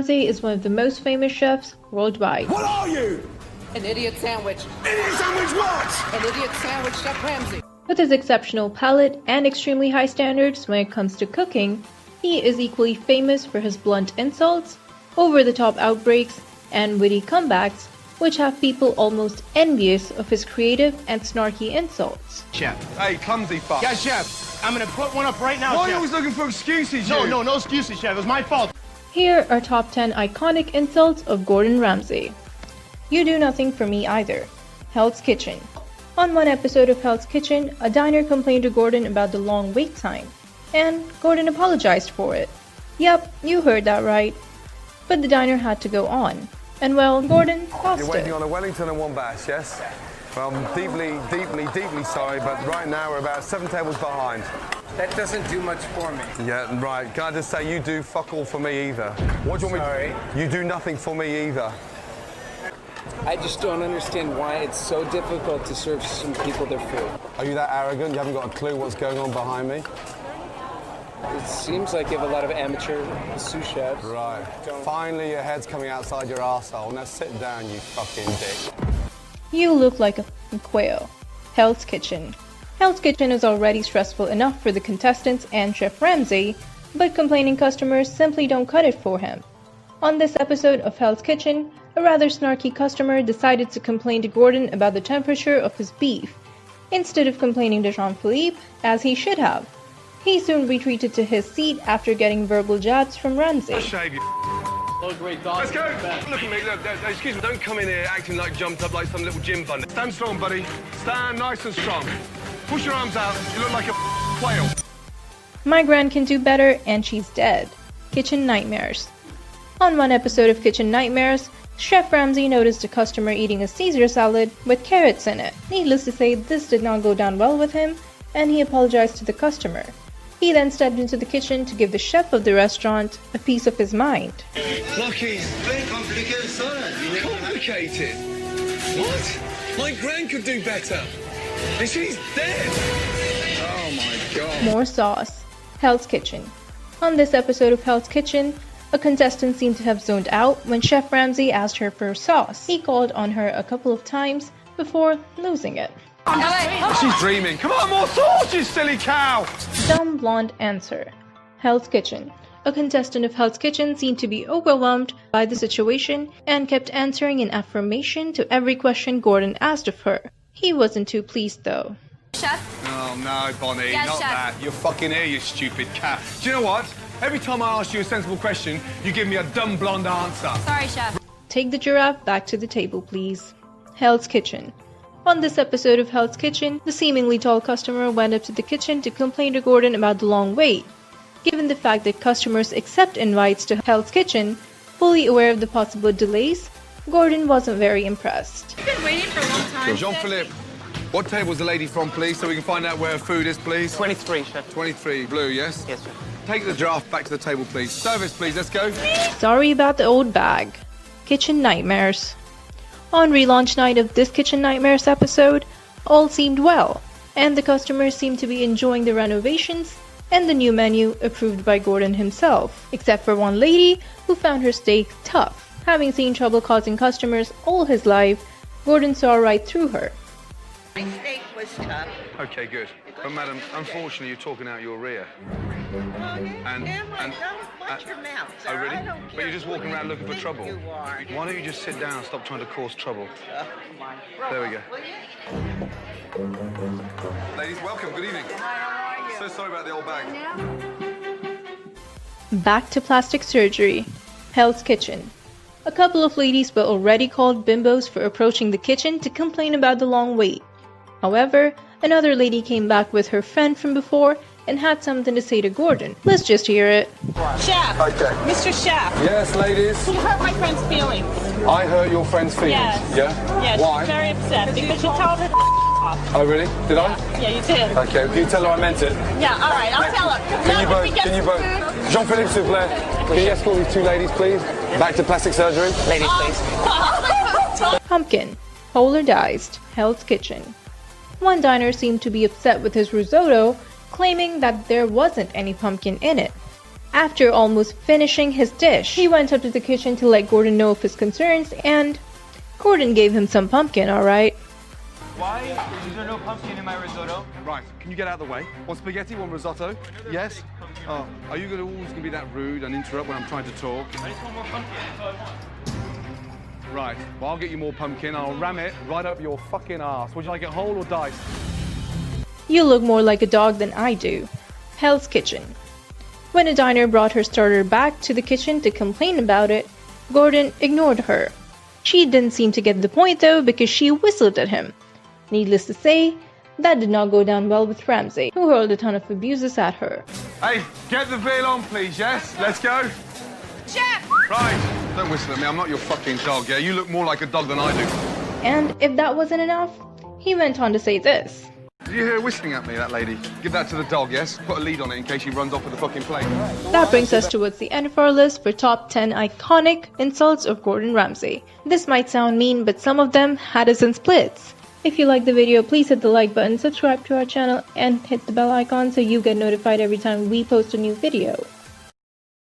Ramsay is one of the most famous chefs worldwide. What are you? An idiot sandwich. Idiot sandwich what? An idiot sandwich, Chef Ramsay. With his exceptional palate and extremely high standards when it comes to cooking, he is equally famous for his blunt insults, over-the-top outbreaks, and witty comebacks, which have people almost envious of his creative and snarky insults. Chef. Hey, clumsy fuck. Yeah, Chef. I'm gonna put one up right now, Why are Chef. you always looking for excuses, you? No excuses, Chef. It was my fault. Here are top 10 iconic insults of Gordon Ramsay. You do nothing for me either. Hell's Kitchen. On one episode of Hell's Kitchen, a diner complained to Gordon about the long wait time, and Gordon apologized for it. Yep, you heard that right. But the diner had to go on, and well, Gordon lost You're waiting it. on a Wellington and one bash, yes? Well, I'm deeply sorry, but right now we're about 7 tables behind. That doesn't do much for me. Yeah, right. Can I just say you do fuck all for me either? What do you want Sorry. me to... You do nothing for me either. I just don't understand why it's so difficult to serve some people their food. Are you that arrogant? You haven't got a clue what's going on behind me? It seems like you have a lot of amateur sous chefs. Right. Finally your head's coming outside your arsehole. Now sit down, you fucking dick. You look like a quail. Hell's Kitchen. Hell's Kitchen is already stressful enough for the contestants and Chef Ramsay, but complaining customers simply don't cut it for him. On this episode of Hell's Kitchen, a rather snarky customer decided to complain to Gordon about the temperature of his beef, instead of complaining to Jean-Philippe, as he should have. He soon retreated to his seat after getting verbal jabs from Ramsay. Shave you. Oh, great dog. Let's go. Look at me. Look, excuse me. Don't come in here acting like jumped up like some little gym bun. Stand strong, buddy. Stand nice and strong. Push your arms out. You look like a whale. My gran can do better, and she's dead. Kitchen Nightmares. On one episode of Kitchen Nightmares, Chef Ramsay noticed a customer eating a Caesar salad with carrots in it. Needless to say, this did not go down well with him, and he apologized to the customer. He then stepped into the kitchen to give the chef of the restaurant a piece of his mind. Lucky. Very complicated salad. Complicated? What? My gran could do better. And she's dead. Oh my God. More sauce. Hell's Kitchen. On this episode of Hell's Kitchen, a contestant seemed to have zoned out when Chef Ramsay asked her for sauce. He called on her a couple of times before losing it. She's dreaming. Come on, more sauce, you silly cow. Dumb blonde answer. Hell's Kitchen. A contestant of Hell's Kitchen seemed to be overwhelmed by the situation and kept answering in affirmation to every question Gordon asked of her. He wasn't too pleased though. Chef? Oh no, Bonnie, Yes, not Chef. that. You're fucking here, you stupid cat. Do you know what? Every time I ask you a sensible question, you give me a dumb blonde answer. Sorry, Chef. Take the giraffe back to the table, please. Hell's Kitchen. On this episode of Hell's Kitchen, the seemingly tall customer went up to the kitchen to complain to Gordon about the long wait. Given the fact that customers accept invites to Hell's Kitchen, fully aware of the possible delays, Gordon wasn't very impressed. I've been waiting for a long time. Jean-Philippe, what table's the lady from, please, so we can find out where her food is, please? 23, Chef. 23, blue, yes? Yes, sir. Take the giraffe back to the table, please. Service, please, let's go. Sorry about the old bag. Kitchen Nightmares. On relaunch night of this Kitchen Nightmares episode, all seemed well, and the customers seemed to be enjoying the renovations and the new menu approved by Gordon himself, except for one lady who found her steak tough. Having seen trouble causing customers all his life, Gordon saw right through her. My steak was tough. Okay, good. But, madam, unfortunately, you're talking out your rear. Don't watch your mouth, sir. Oh, really? I don't But care you're just who walking you around looking for think trouble. You are. Why don't you just sit down and stop trying to cause trouble? Oh, come on. There we go. Ladies, welcome. Good evening. So sorry about the old bag. Back to plastic surgery. Hell's Kitchen. A couple of ladies were already called bimbos for approaching the kitchen to complain about the long wait. However, another lady came back with her friend from before and had something to say to Gordon. Let's just hear it. Chef. Okay. Mr. Chef. Yes, ladies. You hurt my friend's feelings. I hurt your friend's feelings. Yes. Yeah? Yeah, Why? she's very upset because you told her off. Oh, really? Did I? Yeah, you did. Okay, can you tell her I meant it? Yeah, all right, I'll tell her. Can you Now, let me both, get can you some both, food. Jean-Philippe, s'il vous plaît, can you escort these 2 ladies, please, back to plastic surgery? Ladies, please. Pumpkin. Whole or diced. Hell's Kitchen. One diner seemed to be upset with his risotto, claiming that there wasn't any pumpkin in it. After almost finishing his dish, he went up to the kitchen to let Gordon know of his concerns, and Gordon gave him some pumpkin, alright? Why is there no pumpkin in my risotto? Right, can you get out of the way? One spaghetti, one risotto? Yes? Oh, are you always going to be that rude and interrupt when I'm trying to talk? I just want more pumpkin, that's all I want. Right, well, I'll get you more pumpkin. I'll ram it right up your fucking ass. Would you like it whole or diced? You look more like a dog than I do. Hell's Kitchen. When a diner brought her starter back to the kitchen to complain about it, Gordon ignored her. She didn't seem to get the point though, because she whistled at him. Needless to say, that did not go down well with Ramsay, who hurled a ton of abuses at her. Hey, get the veal on, please, yes? Let's go. Chef! Right, don't whistle at me. I'm not your fucking dog, yeah? You look more like a dog than I do. And if that wasn't enough, he went on to say this. Did you hear her whistling at me, that lady? Give that to the dog, yes? Put a lead on it in case she runs off with the fucking plate. That brings us towards the end of our list for top 10 iconic insults of Gordon Ramsay. This might sound mean, but some of them had us in splits. If you liked the video, please hit the like button, subscribe to our channel, and hit the bell icon so you get notified every time we post a new video.